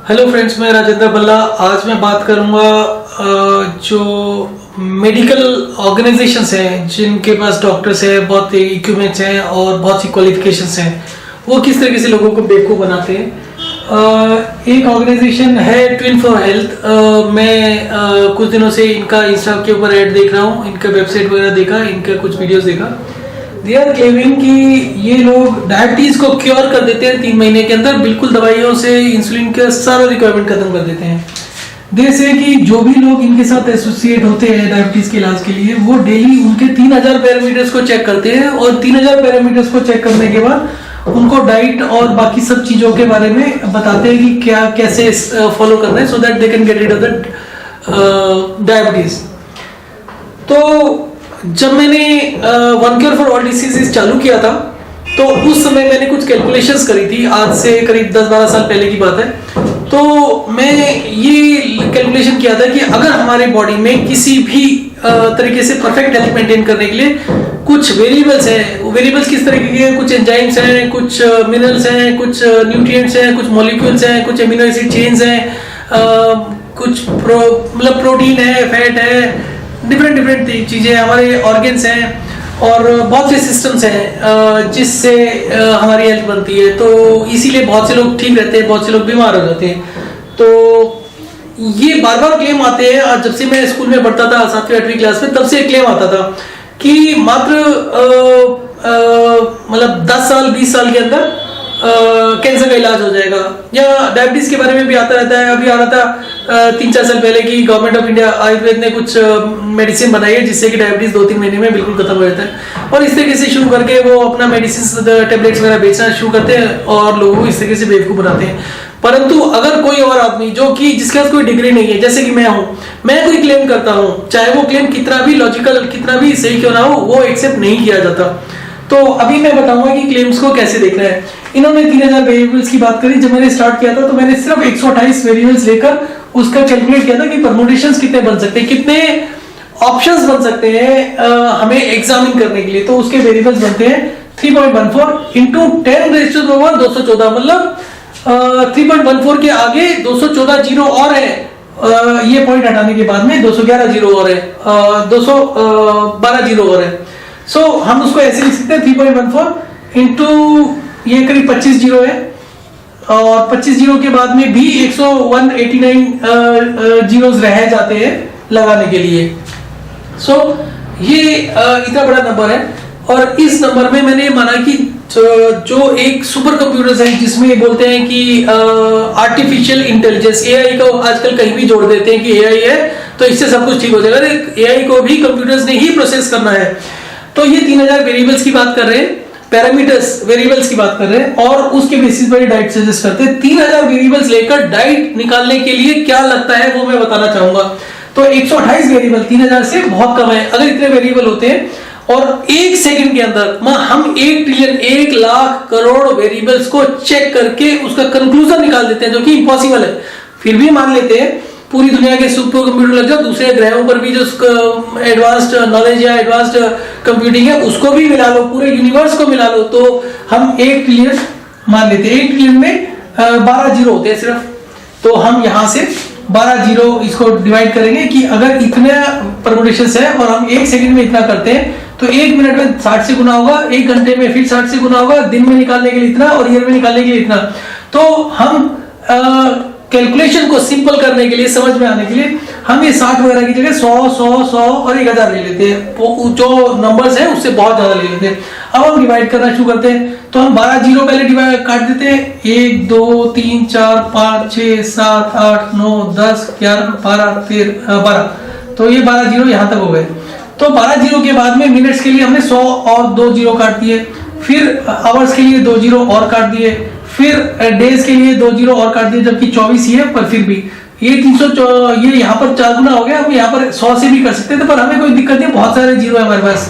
Hello friends, मैं राजेंद्र बल्ला। आज मैं बात करूंगा जो मेडिकल ऑर्गेनाइजेशंस हैं जिनके पास डॉक्टर्स हैं, बहुत इक्विपमेंट्स हैं और बहुत सी क्वालिफिकेशंस हैं, वो किस तरीके से लोगों को बेवकूफ़ बनाते हैं। एक ऑर्गेनाइजेशन है ट्विन फॉर हेल्थ। मैं कुछ दिनों से इनका इंस्टा के ऊपर ऐड देख रहा हूँ, इनका वेबसाइट वगैरह देखा, इनका कुछ वीडियोस देखा। दे आर क्लेमिंग कि ये लोग डायबिटीज को क्योर कर देते हैं 3 महीने के अंदर, बिल्कुल दवाइयों से इंसुलिन का सारा रिक्वायरमेंट खत्म कर देते हैं। जैसे कि जो भी लोग इनके साथ एसोसिएट होते हैं डायबिटीज के इलाज के लिए, वो डेली उनके 3000 पैरामीटर्स को चेक करते हैं और 3000 पैरामीटर्स को चेक करने के बाद उनको डाइट और बाकी सब चीजों के बारे में बताते हैं कि क्या कैसे फॉलो करना है, so that they can get rid of the diabetes. तो जब मैंने one cure for all diseases चालू किया था, तो उस समय मैंने कुछ कैलकुलेशंस करी थी, आज से करीब 10-12 साल पहले की बात है। तो मैं ये कैलकुलेशन किया था कि अगर हमारे बॉडी में किसी भी तरीके से परफेक्ट हेल्थ मेंटेन करने के लिए कुछ वेरिएबल्स हैं, वो वेरिएबल्स किस तरीके के हैं, कुछ एंजाइम्स हैं, कुछ मिनरल्स हैं, कुछ न्यूट्रिएंट्स हैं, कुछ मॉलिक्यूल्स हैं, कुछ एमिनो एसिड चेन्स हैं, कुछ प्रोटीन है, फैट है, डिफरेंट चीजें, हमारे ऑर्गन्स हैं और बहुत से सिस्टम्स हैं जिससे हमारी हेल्थ बनती है। तो इसीलिए बहुत से लोग ठीक रहते हैं, बहुत से लोग बीमार हो जाते हैं। तो ये बार बार क्लेम आते हैं। और जब से मैं स्कूल में पढ़ता था 7वीं 8वीं क्लास में, तब से क्लेम आता था कि मात्र 10 साल 20 साल के अंदर कैंसर का इलाज हो जाएगा, या डायबिटीज के बारे में भी आता रहता है। अभी आ रहा था 3-4 साल पहले कि गवर्नमेंट ऑफ इंडिया आयुर्वेद ने कुछ मेडिसिन बनाई है जिससे कि डायबिटीज 2-3 महीने में बिल्कुल खत्म हो जाता है। और इस तरीके से शुरू करके वो अपना मेडिसिन टेबलेट्स वगैरह बेचना शुरू करते हैं और लोगों को इस तरीके से बेवकूफ बनाते हैं। परंतु अगर कोई और आदमी जो कि जिसके पास कोई डिग्री नहीं है, जैसे कि मैं हूं, मैं कोई क्लेम करता हूं, चाहे वो क्लेम कितना भी लॉजिकल, कितना भी सही क्यों ना हो, वो एक्सेप्ट नहीं किया जाता। तो अभी मैं बताऊंगा कि क्लेम्स को कैसे देखना है। इन्होंने 3000 वेरिएबल्स की बात करी। जब मैंने स्टार्ट किया था तो मैंने सिर्फ 128 वेरिएबल्स लेकर उसका कैलकुलेट किया था कि परम्यूटेशंस कितने बन सकते हैं, कितने ऑप्शंस बन सकते हैं हमें एग्जामिन करने के लिए। तो उसके वेरिएबल्स बनते हैं 3.14 इंटू 10⁻²14, मतलब 3.14 के आगे 214 जीरो और है। ये पॉइंट हटाने के बाद में 211 जीरो और है, 212 जीरो और है। सो हम उसको ऐसे लिख सकते हैं 3.14 इंटू ये करीब 25 जीरो है, और 25 जीरो के बाद में भी 189 जीरोस रह जाते हैं लगाने के लिए। सो ये इतना बड़ा नंबर है। और इस नंबर में मैंने माना कि जो एक सुपर कंप्यूटर्स है जिसमें बोलते हैं कि आर्टिफिशियल इंटेलिजेंस, एआई को आजकल कहीं भी जोड़ देते हैं कि एआई है तो इससे सब कुछ ठीक हो जाएगा। एआई को भी कंप्यूटर्स ने ही प्रोसेस करना है। तो ये 3000 वेरिएबल्स की बात कर रहे हैं, पैरामीटर्स वेरिएबल्स की बात कर रहे हैं, और उसके बेसिस पर डाइट सजेस्ट करते हैं। 3000 वेरिएबल्स लेकर डाइट निकालने के लिए क्या लगता है वो मैं बताना चाहूंगा। तो 128 वेरिएबल 3000 से बहुत कम है। अगर इतने वेरिएबल होते हैं और 1 सेकंड के अंदर हम 1 ट्रिलियन 1 लाख करोड़ वेरिएबल्स को चेक करके उसका कंक्लूजन निकाल देते हैं, जो कि इम्पॉसिबल है। फिर भी मान लेते हैं पूरी दुनिया के सुपर कंप्यूटर लग जाओ, दूसरे ग्रहों पर भी जो एडवांस्ड नॉलेज या एडवांस्ड कंप्यूटिंग है उसको भी मिला लो, पूरे यूनिवर्स को मिला लो, तो हम 1 ट्रिलियन मान लेते हैं। 1 ट्रिलियन में 12 जीरो होते हैं सिर्फ। तो हम यहाँ से 12 जीरो इसको डिवाइड करेंगे कि अगर इतने परम्यूटेशंस है और हम 1 सेकंड में इतना करते हैं तो 1 मिनट में 60 से गुना होगा, 1 घंटे में फिर 60 से गुना होगा, दिन में निकालने के लिए इतना और ईयर में निकालने के लिए इतना। तो हम कैलकुलेशन को सिंपल करने के लिए, समझ में आने के लिए, हम ये 60 वगैरह की जगह 100 और 1000 ले लेते हैं। वो जो नंबर्स हैं उससे बहुत ज्यादा ले लेते हैं। अब हम डिवाइड करना शुरू करते हैं। तो हम 12 जीरो पहले डिवाइड काट देते हैं। 1 2 3 4 5 6 7 8 9 10 11 12 13 12। तो ये 12 जीरो यहाँ तक हो गए। तो 12 जीरो के बाद में मिनट्स के लिए हमने 100 और 2 जीरो काट दिए, फिर आवर्स के लिए 2 जीरो और काट दिए, फिर डेज के लिए 2 जीरो और काट दिए, जबकि 24 ही है, पर फिर भी ये 300 ये यहाँ पर 4 गुना हो गया। हम यहाँ पर 100 से भी कर सकते थे, पर हमें कोई दिक्कत नहीं, बहुत सारे जीरो है हमारे पास।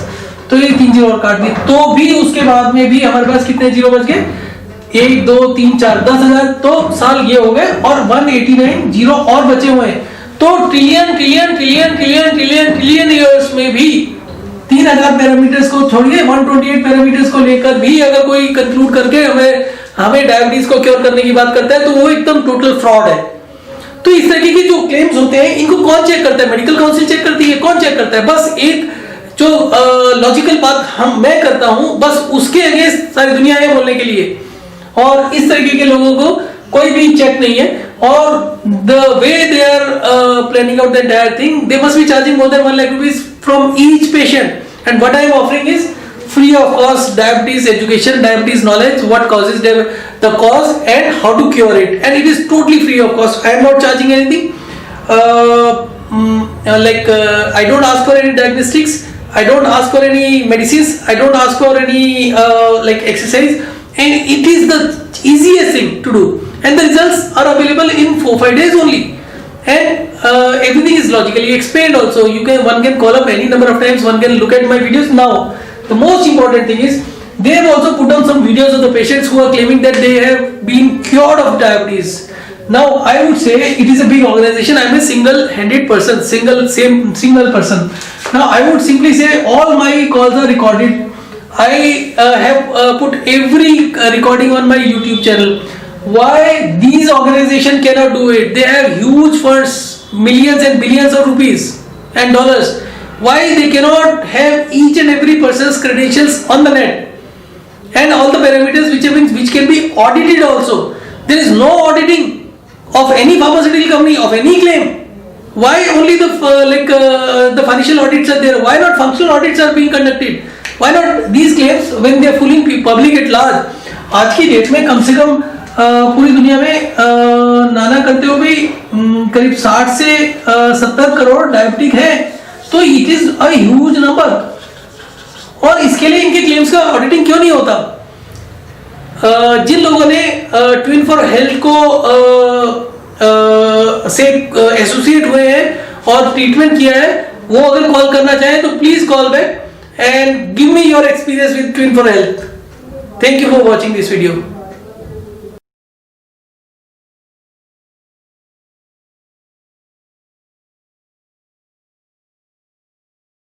तो ये 3 जीरो और काट दिए। तो भी उसके बाद में भी हमारे पास कितने जीरो बच गए? 1 2 3 4 10,000 तो साल ये हो गए, और 189 जीरो और बचे हुए हैं। तो trillion trillion trillion trillion trillion trillion years में भी 3000 पैरामीटर्स को छोड़िए, 128 पैरामीटर्स को लेकर भी अगर कोई कंक्लूड करके हमें हमें डायबिटीज को क्योर करने की बात करता है, तो वो एकदम टोटल फ्रॉड है। तो इस तरीके के जो क्लेम्स होते हैं इनको कौन चेक करता है? मेडिकल काउंसिल चेक करती है। कौन चेक करता है? बस एक जो लॉजिकल बात मैं करता हूं, बस उसके अगेंस्ट सारी दुनिया है बोलने के लिए। और इस तरीके के लोगों को कोई भी चेक नहीं है। और the way they are planning out the entire thing, they must be charging more than 1 lakh rupees from each patient. And what I am offering is free of cost diabetes education, diabetes knowledge, what causes the cause and how to cure it, and it is totally free of cost. I am not charging anything. I don't ask for any diagnostics, I don't ask for any medicines, I don't ask for any exercise, and it is the easiest thing to do, and the results are available in 4-5 days only, and everything is logically explained also. One can call up any number of times, one can look at my videos. Now the most important thing is they have also put down some videos of the patients who are claiming that they have been cured of diabetes. Now I would say it is a big organization. I am a single-handed person, single person. Now I would simply say all my calls are recorded. I have put every recording on my YouTube channel. Why these organizations cannot do it? They have huge funds, millions and billions of rupees and dollars. Why they cannot have each and every person's credentials on the net and all the parameters which can be audited also? There is no auditing of any pharmaceutical company of any claim. Why only the financial audits are there? Why not functional audits are being conducted? Why not these claims when they are fooling public at large? आज की date में कम से कम पूरी दुनिया में नाना करते हुए भी करीब 60 से 70 करोड़ डायबिटिक है, तो it is a huge number. और इसके लिए इनके क्लेम्स का ऑडिटिंग क्यों नहीं होता? जिन लोगों ने ट्विन फॉर हेल्थ को से एसोसिएट हुए हैं और ट्रीटमेंट किया है, वो अगर कॉल करना चाहें तो please call back and give me your experience with twin for health. Thank you for watching this video.